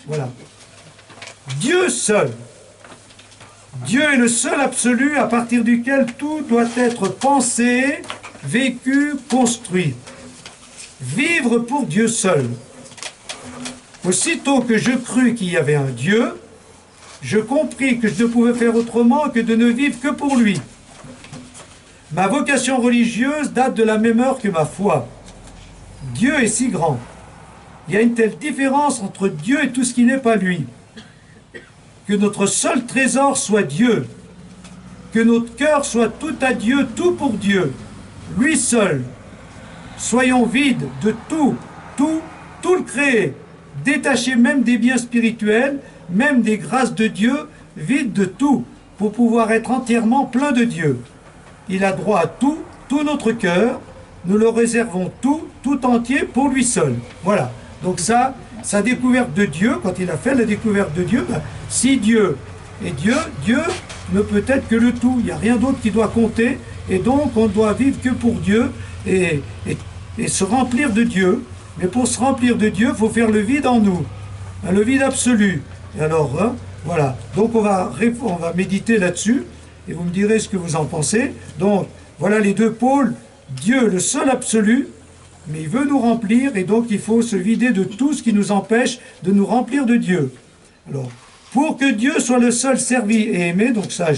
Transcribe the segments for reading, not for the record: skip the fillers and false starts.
Voilà. Dieu seul. Dieu est le seul absolu à partir duquel tout doit être pensé, vécu, construit. Vivre pour Dieu seul. Aussitôt que je crus qu'il y avait un Dieu, je compris que je ne pouvais faire autrement que de ne vivre que pour lui. Ma vocation religieuse date de la même heure que ma foi. Dieu est si grand. Il y a une telle différence entre Dieu et tout ce qui n'est pas lui. Que notre seul trésor soit Dieu. Que notre cœur soit tout à Dieu, tout pour Dieu. Lui seul. Soyons vides de tout le créé. Détachés même des biens spirituels, même des grâces de Dieu, vides de tout, pour pouvoir être entièrement plein de Dieu. Il a droit à tout notre cœur, nous le réservons tout entier pour lui seul. Voilà. Donc ça, sa découverte de Dieu, quand il a fait la découverte de Dieu, ben, si Dieu est Dieu, Dieu ne peut être que le tout. Il n'y a rien d'autre qui doit compter, et donc on ne doit vivre que pour Dieu et se remplir de Dieu. Mais pour se remplir de Dieu, il faut faire le vide en nous, le vide absolu. Et alors, hein, voilà. Donc on va méditer là-dessus, et vous me direz ce que vous en pensez. Donc, voilà les deux pôles. Dieu, le seul absolu, mais il veut nous remplir, et donc il faut se vider de tout ce qui nous empêche de nous remplir de Dieu. Alors, pour que Dieu soit le seul servi et aimé, donc ça,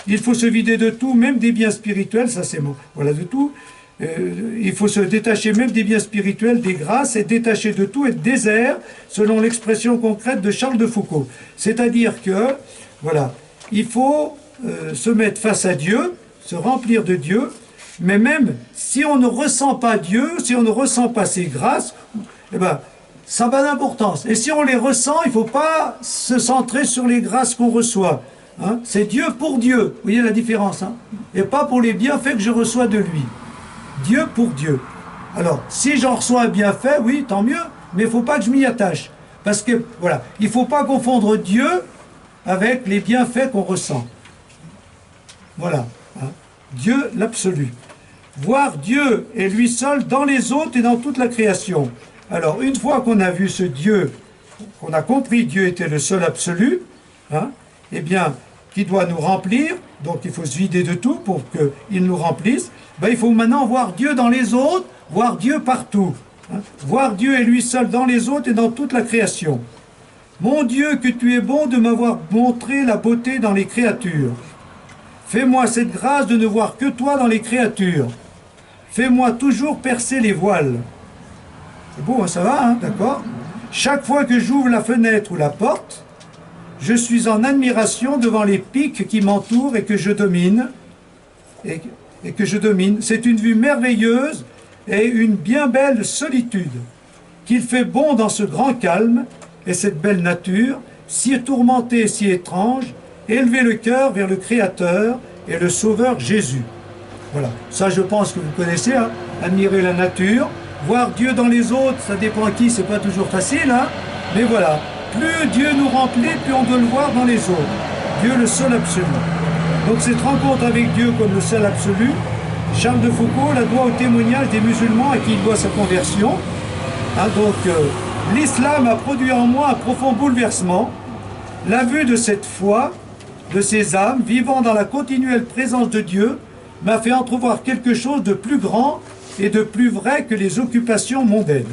il faut se vider de tout, même des biens spirituels, ça c'est bon. Voilà, de tout. Il faut se détacher même des biens spirituels, des grâces, et détacher de tout, être désert, selon l'expression concrète de Charles de Foucault. C'est-à-dire que, voilà, il faut se mettre face à Dieu, se remplir de Dieu, mais même si on ne ressent pas Dieu, si on ne ressent pas ses grâces, eh ben, ça n'a pas d'importance. Et si on les ressent, il ne faut pas se centrer sur les grâces qu'on reçoit. Hein? C'est Dieu pour Dieu. Vous voyez la différence, hein? Et pas pour les bienfaits que je reçois de lui. Dieu pour Dieu. Alors, si j'en reçois un bienfait, oui, tant mieux, mais il ne faut pas que je m'y attache. Parce que, voilà, il ne faut pas confondre Dieu avec les bienfaits qu'on ressent. Voilà. Hein? Dieu, l'absolu. Voir Dieu et lui seul dans les autres et dans toute la création. Alors, une fois qu'on a vu ce Dieu, qu'on a compris Dieu était le seul absolu, hein, eh bien, qui doit nous remplir, donc il faut se vider de tout pour qu'il nous remplisse, ben, il faut maintenant voir Dieu dans les autres, voir Dieu partout. Hein, voir Dieu et lui seul dans les autres et dans toute la création. Mon Dieu, que tu es bon de m'avoir montré la beauté dans les créatures. Fais-moi cette grâce de ne voir que toi dans les créatures. Fais-moi toujours percer les voiles. C'est beau, hein, ça va, hein, d'accord? Chaque fois que j'ouvre la fenêtre ou la porte, je suis en admiration devant les pics qui m'entourent et que je domine. Et que je domine. C'est une vue merveilleuse et une bien belle solitude. Qu'il fait bon dans ce grand calme et cette belle nature, si tourmentée, si étrange, élever le cœur vers le Créateur et le Sauveur Jésus. Voilà, ça je pense que vous connaissez, hein? Admirer la nature, voir Dieu dans les autres, ça dépend à qui, c'est pas toujours facile, hein? Mais voilà, plus Dieu nous remplit, plus on doit le voir dans les autres. Dieu le seul absolu. Donc cette rencontre avec Dieu comme le seul absolu, Charles de Foucault la doit au témoignage des musulmans à qui il doit sa conversion. Hein, donc l'islam a produit en moi un profond bouleversement. La vue de cette foi, de ces âmes vivant dans la continuelle présence de Dieu, m'a fait entrevoir quelque chose de plus grand et de plus vrai que les occupations mondaines.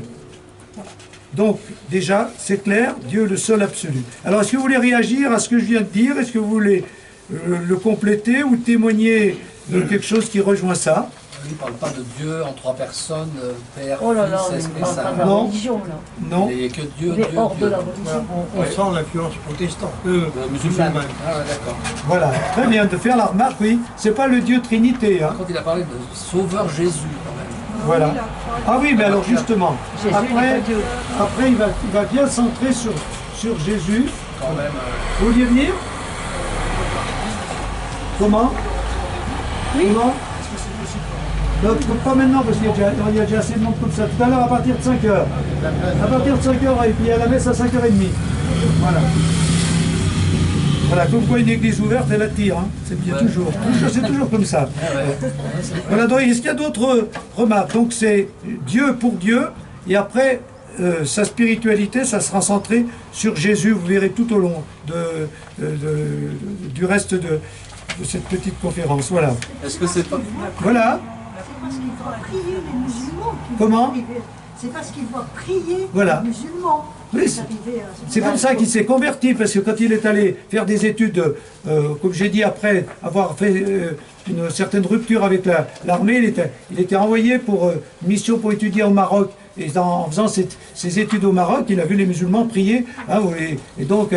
Donc, déjà, c'est clair, Dieu le seul absolu. Alors, est-ce que vous voulez réagir à ce que je viens de dire? Est-ce que vous voulez le compléter ou témoigner de quelque chose qui rejoint ça? Il ne parle pas de Dieu en trois personnes, Père, Oh là là, Fils, on Esprit parle pas Saint. de la Non. religion, là. Non. Il n'y a que Dieu, On est Dieu, hors de Dieu. la religion. On sent l'influence protestante, Musulmane. musulmane. Ah ouais, d'accord. Voilà, très bien de faire la remarque, oui. C'est pas le Dieu Trinité, hein. Par contre, il a parlé de Sauveur Jésus, quand même. Voilà. Ah oui, mais alors justement, Jésus n'est après, pas Dieu. après il va bien centrer sur Jésus. Quand même, Vous vouliez venir? Comment? Oui. Comment? Non, pas maintenant, parce qu'il y a déjà assez de monde comme ça. Tout à l'heure, à partir de 5h. À partir de 5h, et puis à la messe à 5h30. Voilà. Voilà, comme quoi une église ouverte, elle attire. Hein. C'est bien, toujours. C'est toujours comme ça. Voilà, donc est-ce qu'il y a d'autres remarques? Donc c'est Dieu pour Dieu, et après, sa spiritualité, ça sera centré sur Jésus. Vous verrez tout au long du reste de cette petite conférence. Voilà. Est-ce que c'est pas... Voilà. C'est parce qu'il doit prier les musulmans. Comment? C'est parce qu'il doit prier Voilà. les musulmans. Oui, c'est comme ça qu'il s'est converti, parce que quand il est allé faire des études, comme j'ai dit, après avoir fait une certaine rupture avec l'armée, il était envoyé pour une mission pour étudier au Maroc. Et en faisant ses études au Maroc, il a vu les musulmans prier, hein, et donc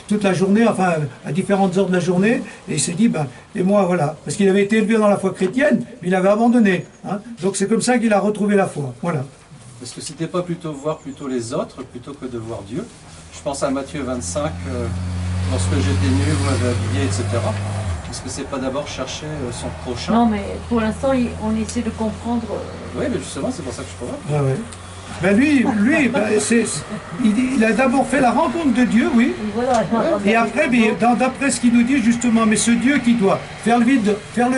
toute la journée, enfin à différentes heures de la journée, et il s'est dit, ben, et moi voilà, parce qu'il avait été élevé dans la foi chrétienne, mais il avait abandonné, hein, donc c'est comme ça qu'il a retrouvé la foi, voilà. Est-ce que c'était pas plutôt voir plutôt les autres plutôt que de voir Dieu? Je pense à Matthieu 25, lorsque j'étais nu, vous m'avez habillé, etc. Est-ce que c'est pas d'abord chercher son prochain? Non, mais pour l'instant, on essaie de comprendre. Oui, mais justement, c'est pour ça que je parle. Ah ouais. Ben lui ben, il a d'abord fait la rencontre de Dieu, oui. Et voilà. Et après, d'après ce qu'il nous dit justement, mais ce Dieu qui doit faire le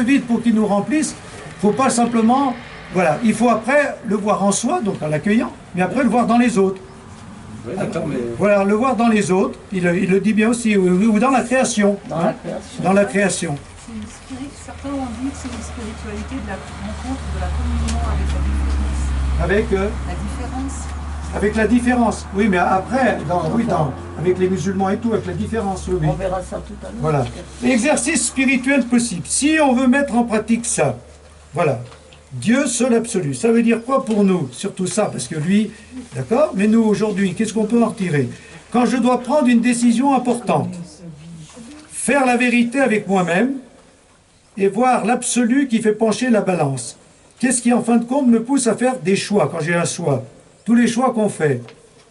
vide pour qu'il nous remplisse, il ne faut pas simplement, voilà, il faut après le voir en soi, donc en l'accueillant, mais après le voir dans les autres. Oui, d'accord, mais... Voilà, le voir dans les autres, il le dit bien aussi, ou dans la création. Dans la création. Dans la création. Certains ont dit que c'est une spiritualité de la rencontre, de la communion avec la différence. Avec La différence. avec la différence. Oui, mais après, avec les musulmans et tout, avec la différence, oui. On verra ça tout à l'heure. Voilà. Exercice spirituel possible. Si on veut mettre en pratique ça, voilà. Dieu seul absolu. Ça veut dire quoi pour nous? Surtout ça, parce que lui, d'accord? Mais nous, aujourd'hui, qu'est-ce qu'on peut en retirer? Quand je dois prendre une décision importante, faire la vérité avec moi-même et voir l'absolu qui fait pencher la balance. Qu'est-ce qui, en fin de compte, me pousse à faire des choix quand j'ai un choix? Tous les choix qu'on fait.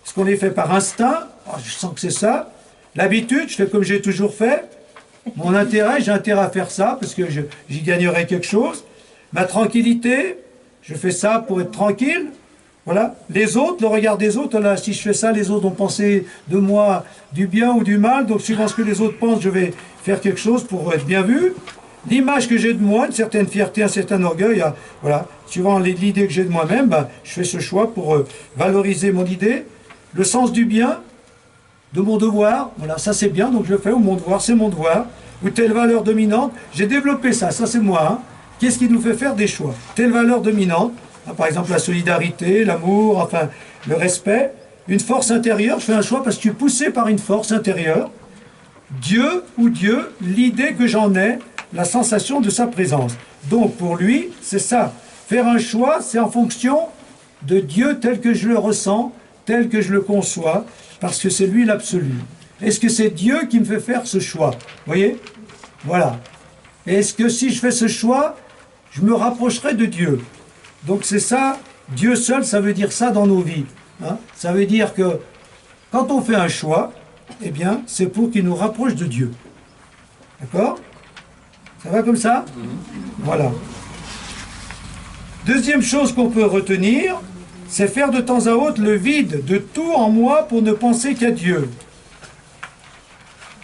Est-ce qu'on les fait par instinct? Oh, je sens que c'est ça. L'habitude, je fais comme j'ai toujours fait. Mon intérêt, j'ai intérêt à faire ça parce que j'y gagnerai quelque chose. Ma tranquillité, je fais ça pour être tranquille. Voilà. Les autres, le regard des autres, là, si je fais ça, les autres vont penser de moi du bien ou du mal. Donc, suivant ce que les autres pensent, je vais faire quelque chose pour être bien vu. L'image que j'ai de moi, une certaine fierté, un certain orgueil, voilà. Suivant l'idée que j'ai de moi-même, ben, je fais ce choix pour valoriser mon idée. Le sens du bien, de mon devoir, voilà, ça c'est bien, donc je le fais, ou mon devoir, c'est mon devoir. Ou telle valeur dominante, j'ai développé ça c'est moi. Hein. Qu'est-ce qui nous fait faire des choix? Telle valeur dominante, hein, par exemple la solidarité, l'amour, enfin le respect. Une force intérieure, je fais un choix parce que je suis poussé par une force intérieure. Dieu ou Dieu, l'idée que j'en ai, la sensation de sa présence. Donc pour lui, c'est ça. Faire un choix, c'est en fonction de Dieu tel que je le ressens, tel que je le conçois, parce que c'est lui l'absolu. Est-ce que c'est Dieu qui me fait faire ce choix? Vous voyez? Voilà. Est-ce que si je fais ce choix, je me rapprocherai de Dieu? Donc c'est ça, Dieu seul, ça veut dire ça dans nos vies. Hein? Ça veut dire que quand on fait un choix, eh bien, c'est pour qu'il nous rapproche de Dieu. D'accord? Ça va comme ça? Voilà. Deuxième chose qu'on peut retenir, c'est faire de temps à autre le vide de tout en moi pour ne penser qu'à Dieu.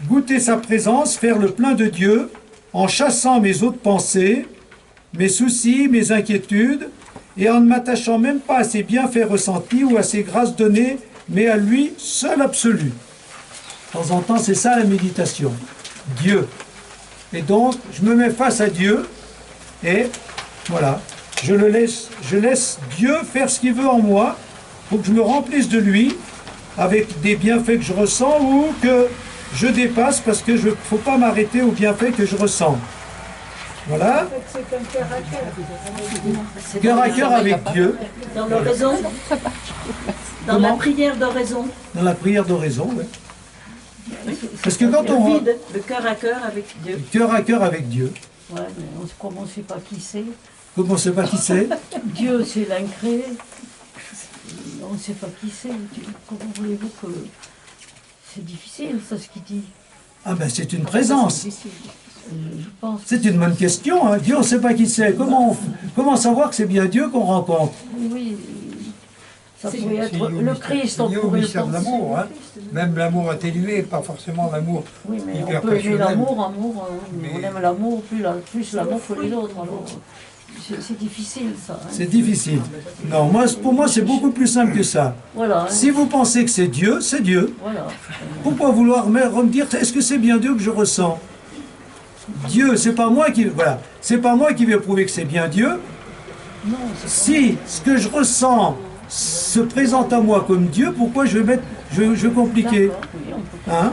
Goûter sa présence, faire le plein de Dieu, en chassant mes autres pensées, mes soucis, mes inquiétudes, et en ne m'attachant même pas à ses bienfaits ressentis ou à ses grâces données, mais à lui seul absolu. De temps en temps, c'est ça la méditation. Dieu. Et donc, je me mets face à Dieu, et voilà, je laisse Dieu faire ce qu'il veut en moi, pour que je me remplisse de lui, avec des bienfaits que je ressens, ou que je dépasse, parce que je ne faut pas m'arrêter aux bienfaits que je ressens. Voilà. C'est un cœur à cœur. Cœur à cœur avec Dieu. Dans l'oraison. Dans la prière d'oraison. Dans la prière d'oraison, oui. Parce que quand Le on... vide, le cœur à cœur avec Dieu. Cœur à cœur avec Dieu. Ouais, mais comme on ne sait pas qui c'est, Comme on ne sait pas qui c'est. Dieu c'est l'incréé, on ne sait pas qui c'est. Comment voulez-vous que... C'est difficile, ça, ce qu'il dit. Ah ben c'est une présence. Je pense. C'est une bonne question. Hein. Dieu, on ne sait pas qui c'est. Comment savoir que c'est bien Dieu qu'on rencontre? Oui, ça pourrait être le Christ, on C'est pourrait au le mystère de penser. l'amour, hein. Même l'amour atténué, pas forcément l'amour Oui, mais hyper on peut aimer passionnel. l'amour, on aime l'amour, plus l'amour que les autres. Alors, c'est difficile ça. Hein. C'est difficile. Non, moi, pour moi, c'est beaucoup plus simple que ça. Voilà. Hein. Si vous pensez que c'est Dieu, c'est Dieu. Voilà. Pourquoi vouloir me dire, est-ce que c'est bien Dieu que je ressens? Dieu, c'est pas moi qui, voilà, c'est pas moi qui vais prouver que c'est bien Dieu. Non, Si ce que je ressens se présente à moi comme Dieu, pourquoi je vais compliquer? d'accord, oui, on peut- Hein?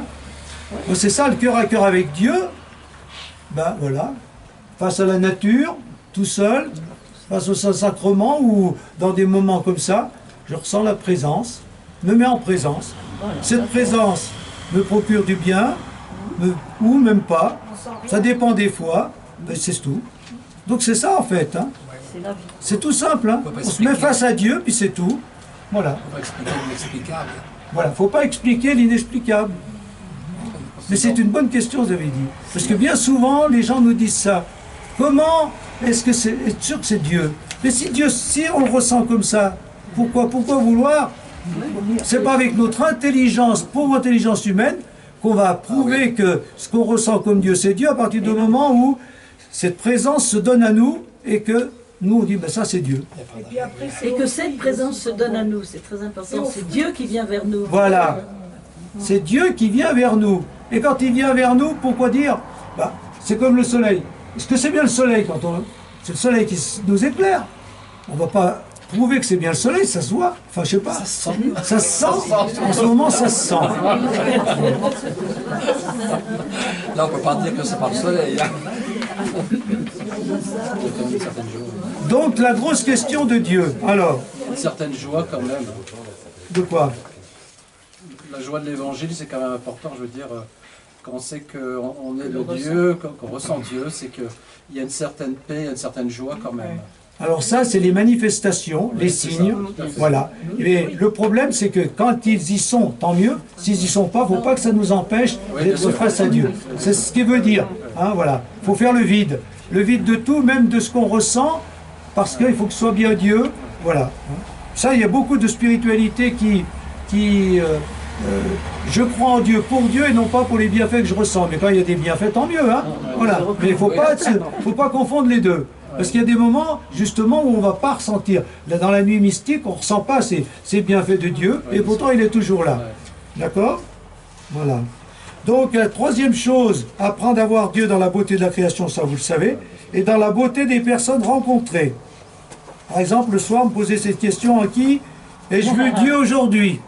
Bon, c'est ça, le cœur à cœur avec Dieu. Ben voilà, face à la nature, tout seul, face au Saint-Sacrement ou dans des moments comme ça, je ressens la présence, me mets en présence. Voilà. Cette présence me procure du bien, ou même pas, ça dépend des fois, ben c'est tout. Donc c'est ça en fait, hein. C'est la vie. C'est tout simple, hein. On se met face à Dieu, puis c'est tout. Voilà. On va expliquer l'inexplicable. Voilà, faut pas expliquer l'inexplicable. Mais c'est une bonne question, vous avez dit. Parce que bien souvent, les gens nous disent ça. Comment est-ce que c'est être sûr que c'est Dieu? Mais si Dieu, si on le ressent comme ça, pourquoi vouloir? C'est pas avec notre intelligence, pauvre intelligence humaine, qu'on va prouver que ce qu'on ressent comme Dieu, c'est Dieu, à partir du moment où cette présence se donne à nous et que nous, on dit, ben ça c'est Dieu. Et que cette présence se donne à nous, c'est très important. C'est Dieu qui vient vers nous. Voilà. C'est Dieu qui vient vers nous. Et quand il vient vers nous, pourquoi dire? Bah, c'est comme le soleil. Est-ce que c'est bien le soleil quand on... C'est le soleil qui nous éclaire. On ne va pas prouver que c'est bien le soleil, ça se voit. Enfin, je sais pas. Ça se sent. En ce moment, ça se sent. Là, on ne peut pas dire que c'est pas le soleil. Hein. Donc, la grosse question de Dieu. Alors, Une certaine joie quand même. de quoi? La joie de l'évangile, c'est quand même important, je veux dire, quand on sait qu'on est de Dieu, qu'on ressent Dieu, c'est qu'il y a une certaine paix, il y a une certaine joie quand même. Alors ça, c'est les manifestations, les c'est signes. ça, tout à fait. Voilà. Et le problème, c'est que quand ils y sont, tant mieux. S'ils y sont pas, il ne faut pas que ça nous empêche Oui, bien d'être sûr. face à Dieu. C'est ce qu'il veut dire. Hein, voilà. Il faut faire le vide. Le vide de tout, même de ce qu'on ressent, parce qu'il faut que ce soit bien Dieu. Voilà. Ça, il y a beaucoup de spiritualité qui je crois en Dieu pour Dieu et non pas pour les bienfaits que je ressens. Mais quand il y a des bienfaits, tant mieux. Hein. Voilà. Mais il ne faut pas confondre les deux. Parce qu'il y a des moments, justement, où on ne va pas ressentir. Là, dans la nuit mystique, on ne ressent pas ces bienfaits de Dieu, et pourtant il est toujours là. D'accord? Voilà. Donc, la troisième chose, apprendre à voir Dieu dans la beauté de la création, ça vous le savez, et dans la beauté des personnes rencontrées. Par exemple, le soir, me poser cette question à qui ai-je vu Dieu aujourd'hui?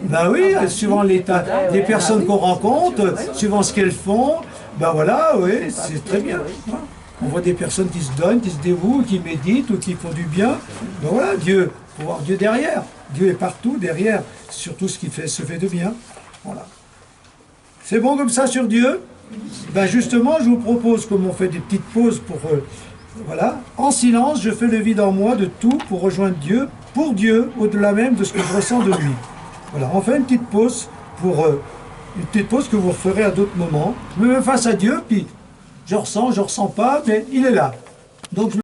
Ben oui, suivant l'état des personnes qu'on rencontre, suivant ce qu'elles font, ben voilà, oui, c'est très bien. On voit des personnes qui se donnent, qui se dévouent, qui méditent ou qui font du bien. Ben voilà, Dieu, il faut voir Dieu derrière. Dieu est partout, derrière, surtout ce qui se fait de bien. Voilà. C'est bon comme ça sur Dieu? Ben justement, je vous propose, comme on fait des petites pauses pour... voilà, en silence, je fais le vide en moi de tout pour rejoindre Dieu, pour Dieu, au-delà même de ce que je ressens de lui. Voilà, on fait une petite pause une petite pause que vous referez à d'autres moments. Je me mets face à Dieu, puis je ressens pas, mais il est là. Donc,